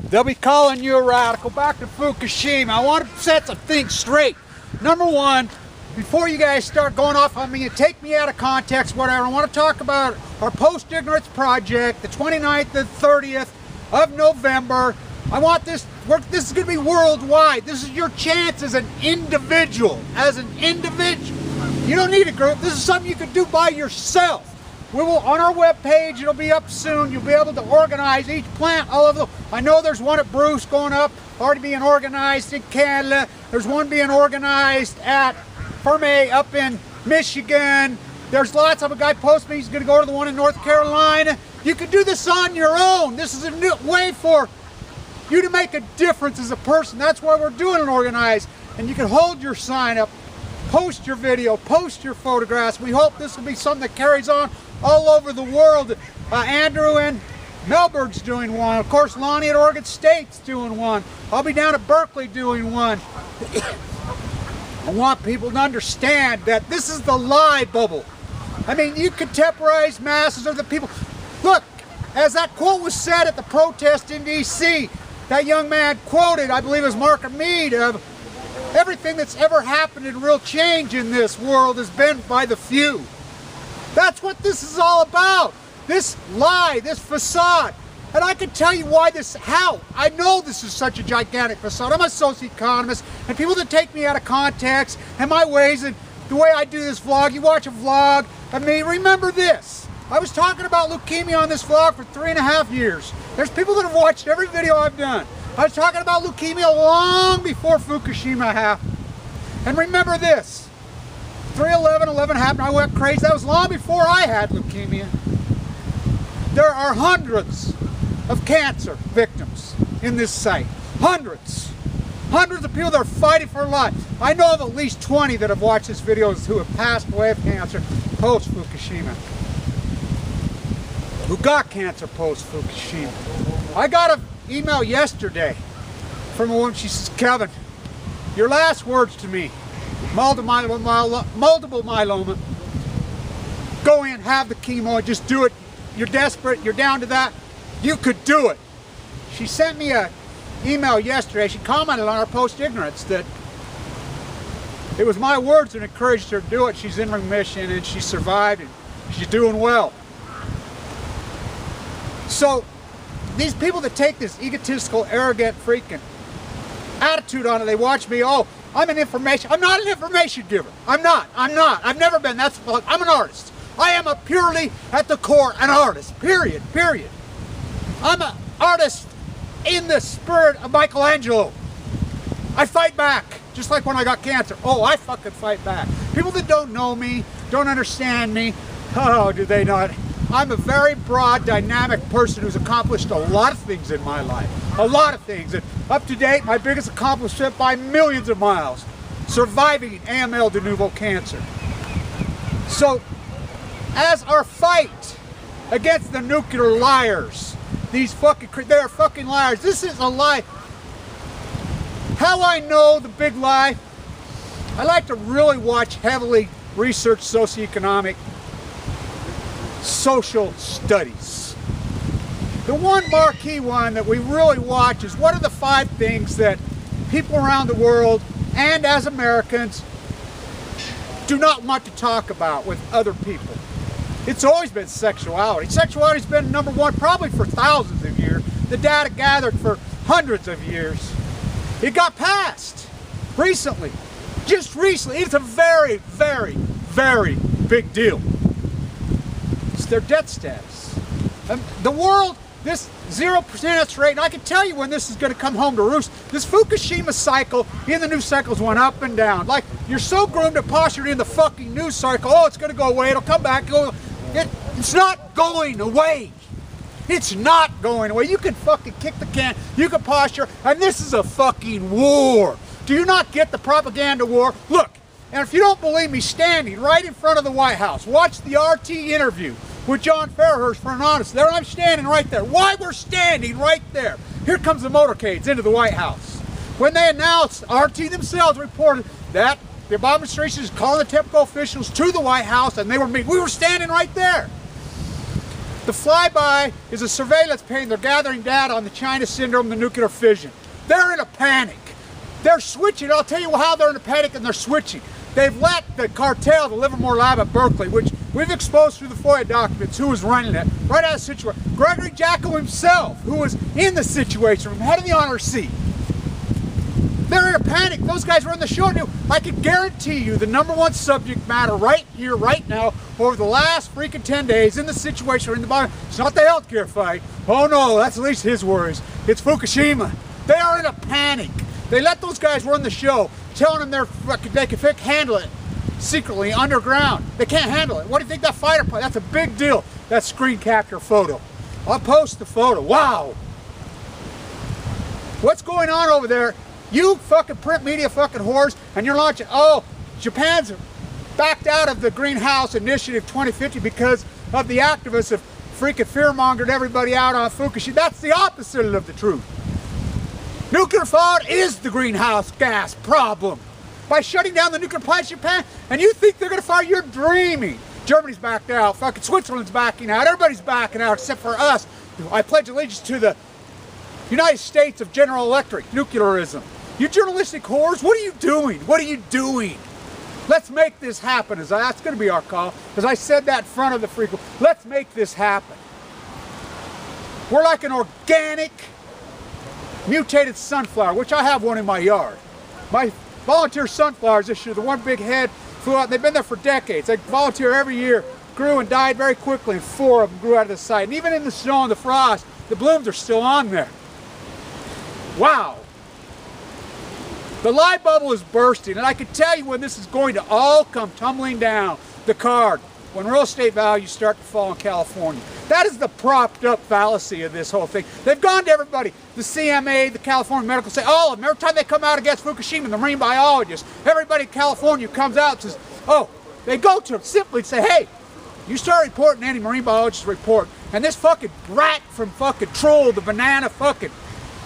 They'll be calling you a radical. Back to Fukushima. I want to set some things straight. Number one, before you guys start going off on me and take me out of context, whatever, I want to talk about our post-ignorance project, the 29th and 30th of November. I want this is going to be worldwide. This is your chance as an individual. You don't need a group. This is something you can do by yourself. We will, on our webpage, it'll be up soon. You'll be able to organize each plant all over I know there's one at Bruce going up, already being organized in Canada. There's one being organized at Ferme up in Michigan. There's lots of a guy posted me, he's going to go to the one in North Carolina. You can do this on your own. This is a new way for you to make a difference as a person. That's why we're doing it organized. And you can hold your sign up, post your video, post your photographs. We hope this will be something that carries on all over the world. Andrew in Melbourne's doing one. Of course, Lonnie at Oregon State's doing one. I'll be down at Berkeley doing one. I want people to understand that this is the lie bubble. I mean, you contemporize masses or the people. Look, as that quote was said at the protest in D.C., that young man quoted, I believe it was Mark Mead, of everything that's ever happened in real change in this world has been by the few. That's what this is all about. This lie, this facade. And I can tell you why how. I know this is such a gigantic facade. I'm a socioeconomist, and people that take me out of context and my ways and the way I do this vlog, you watch a vlog of me, remember this. I was talking about leukemia on this vlog for 3.5 years. There's people that have watched every video I've done. I was talking about leukemia long before Fukushima happened. And remember this, 3/11/11 happened, I went crazy. That was long before I had leukemia. There are hundreds of cancer victims in this site. Hundreds. Hundreds of people that are fighting for life. I know of at least 20 that have watched this video who have passed away of cancer post-Fukushima. Who got cancer post-Fukushima. I got an email yesterday from a woman. She says, Kevin, your last words to me, multiple myeloma, go in, have the chemo, just do it. You're desperate, you're down to that. You could do it. She sent me an email yesterday. She commented on our post-ignorance that it was my words that encouraged her to do it. She's in remission and she survived and she's doing well. So these people that take this egotistical, arrogant, freaking attitude on it, they watch me, oh, I'm an information. I'm not an information giver. I'm not. I've never been. I'm an artist. I am purely at the core an artist. Period. I'm an artist in the spirit of Michelangelo. I fight back, just like when I got cancer. Oh, I fucking fight back. People that don't know me, don't understand me, oh, do they not? I'm a very broad, dynamic person who's accomplished a lot of things in my life. A lot of things. And up to date, my biggest accomplishment by millions of miles, surviving AML de novo cancer. So, as our fight against the nuclear liars, these they're fucking liars. This is a lie. How I know the big lie? I like to really watch heavily research socioeconomic social studies. The one marquee one that we really watch is what are the 5 things that people around the world and as Americans do not want to talk about with other people. It's always been sexuality. Sexuality's been number 1 probably for thousands of years. The data gathered for hundreds of years. It got passed recently. Just recently. It's a very, very, very big deal. It's their death status. The world, this 0% rate, and I can tell you when this is going to come home to roost. This Fukushima cycle, in the news cycles went up and down. Like, you're so groomed and postured in the fucking news cycle, oh, it's going to go away, it'll come back, it's not going away. It's not going away. You can fucking kick the can, you can posture, and this is a fucking war. Do you not get the propaganda war? Look, and if you don't believe me, standing right in front of the White House, watch the RT interview with John Fairhurst for an honest. There I'm standing right there. Why we're standing right there? Here comes the motorcades into the White House. When they announced, RT themselves reported that the Obama administration is calling the TEPCO officials to the White House and they were meeting. We were standing right there. The flyby is a surveillance plane. They're gathering data on the China syndrome, the nuclear fission. They're in a panic. They're switching. I'll tell you how they're in a panic and they're switching. They've let the cartel, the Livermore lab at Berkeley, which we've exposed through the FOIA documents, who was running it, right out of the situation. Gregory Jacko himself, who was in the situation, from head of the honor seat. They're in a panic. Those guys were in the show. I can guarantee you the #1 subject matter right here, right now, over the last freaking 10 days in the situation we're in the bottom. It's not the healthcare fight. Oh no, that's at least his worries. It's Fukushima. They are in a panic. They let those guys run the show, telling them they can handle it secretly underground. They can't handle it. What do you think that fighter pilot? That's a big deal. That screen capture photo. I'll post the photo. Wow. What's going on over there? You fucking print media fucking whores, and you're launching, oh, Japan's backed out of the Greenhouse Initiative 2050 because of the activists have freaking fear-mongered everybody out on Fukushima. That's the opposite of the truth. Nuclear fallout is the greenhouse gas problem. By shutting down the nuclear plants in Japan, and you think they're gonna fire, you're dreaming. Germany's backed out, fucking Switzerland's backing out, everybody's backing out except for us. I pledge allegiance to the United States of General Electric, nuclearism. You journalistic whores, what are you doing? What are you doing? Let's make this happen. That's going to be our call. As I said that in front of the freak. Let's make this happen. We're like an organic, mutated sunflower, which I have one in my yard. My volunteer sunflowers this year, the one big head flew out. They've been there for decades. They volunteer every year, grew and died very quickly, and 4 of them grew out of the site. And even in the snow and the frost, the blooms are still on there. Wow. The lie bubble is bursting, and I can tell you when this is going to all come tumbling down the card, when real estate values start to fall in California. That is the propped up fallacy of this whole thing. They've gone to everybody, the CMA, the California Medical, say, all of them, every time they come out against Fukushima, the marine biologists, everybody in California comes out and says, oh, they go to them simply say, hey, you start reporting any marine biologist report, and this fucking rat from fucking Troll, the banana fucking,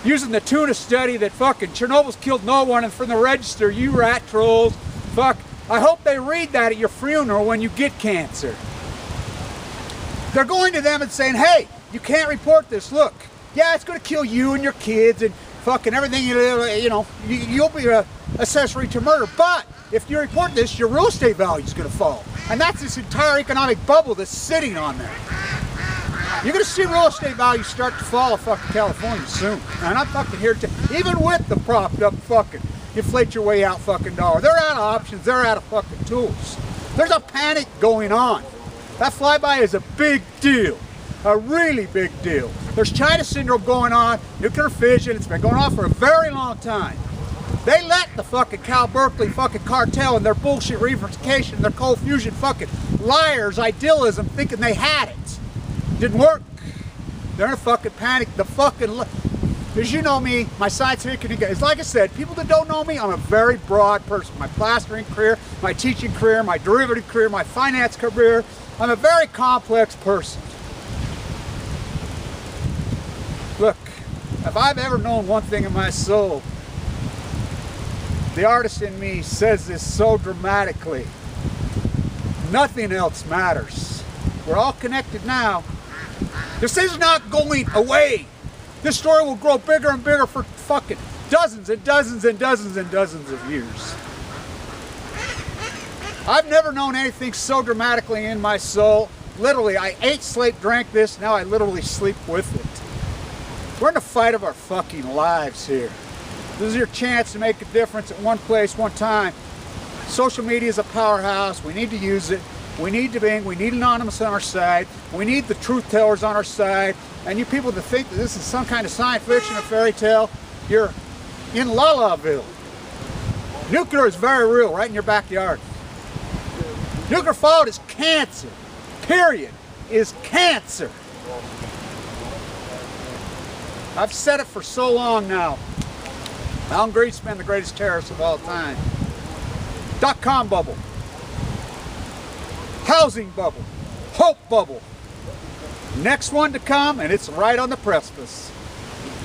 using the tuna study that fucking Chernobyl's killed no one, and from the register, you rat trolls, fuck. I hope they read that at your funeral when you get cancer. They're going to them and saying, hey, you can't report this, look. Yeah, it's going to kill you and your kids and fucking everything, you know, you'll be an accessory to murder, but if you report this, your real estate value is going to fall. And that's this entire economic bubble that's sitting on there. You're going to see real estate values start to fall in fucking California soon. And I'm fucking here to, even with the propped up fucking inflate your way out fucking dollar. They're out of options. They're out of fucking tools. There's a panic going on. That flyby is a big deal. A really big deal. There's China syndrome going on, nuclear fission. It's been going on for a very long time. They let the fucking Cal Berkeley fucking cartel and their bullshit reunification, their cold fusion fucking liars, idealism, thinking they had it. Didn't work. They're in a fucking panic. The fucking, as you know me, my scientific is like I said, people that don't know me, I'm a very broad person. My plastering career, my teaching career, my derivative career, my finance career. I'm a very complex person. Look, if I've ever known one thing in my soul, the artist in me says this so dramatically. Nothing else matters. We're all connected now. This is not going away. This story will grow bigger and bigger for fucking dozens and dozens and dozens and dozens of years. I've never known anything so dramatically in my soul. Literally, I ate, slept, drank this, now I literally sleep with it. We're in the fight of our fucking lives here. This is your chance to make a difference at one place, one time. Social media is a powerhouse. We need to use it. We need to Bing. We need Anonymous on our side. We need the truth tellers on our side. And you people that think that this is some kind of science fiction or fairy tale, you're in La-La-ville. Nuclear is very real, right in your backyard. Nuclear fallout is cancer. Period. Is cancer. I've said it for so long now. Alan Greenspan, the greatest terrorist of all time. .com bubble. Housing bubble. Hope bubble. Next one to come, and it's right on the precipice.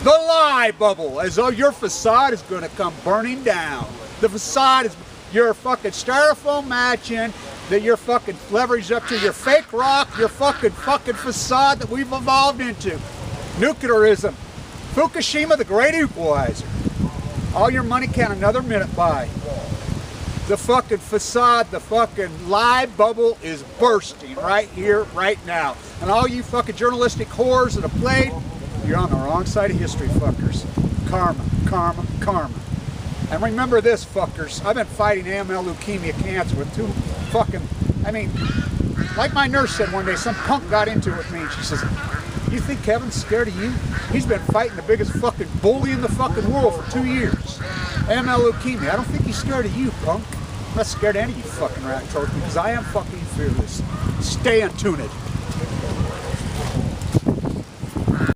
The lie bubble, as though your facade is going to come burning down. The facade is your fucking styrofoam matching, that you're fucking leveraged up to, your fake rock, your fucking facade that we've evolved into. Nuclearism. Fukushima, the great equalizer. All your money can't another minute buy. The fucking facade, the fucking lie bubble is bursting right here, right now. And all you fucking journalistic whores that have played, you're on the wrong side of history, fuckers. Karma, karma, karma. And remember this, fuckers. I've been fighting AML, leukemia, cancer with two fucking, I mean, like my nurse said one day, some punk got into it with me and she says, you think Kevin's scared of you? He's been fighting the biggest fucking bully in the fucking world for 2 years. AML, leukemia. I don't think he's scared of you, punk. I'm not scared of any of you fucking rat trolls because I am fucking fearless. Stay tuned.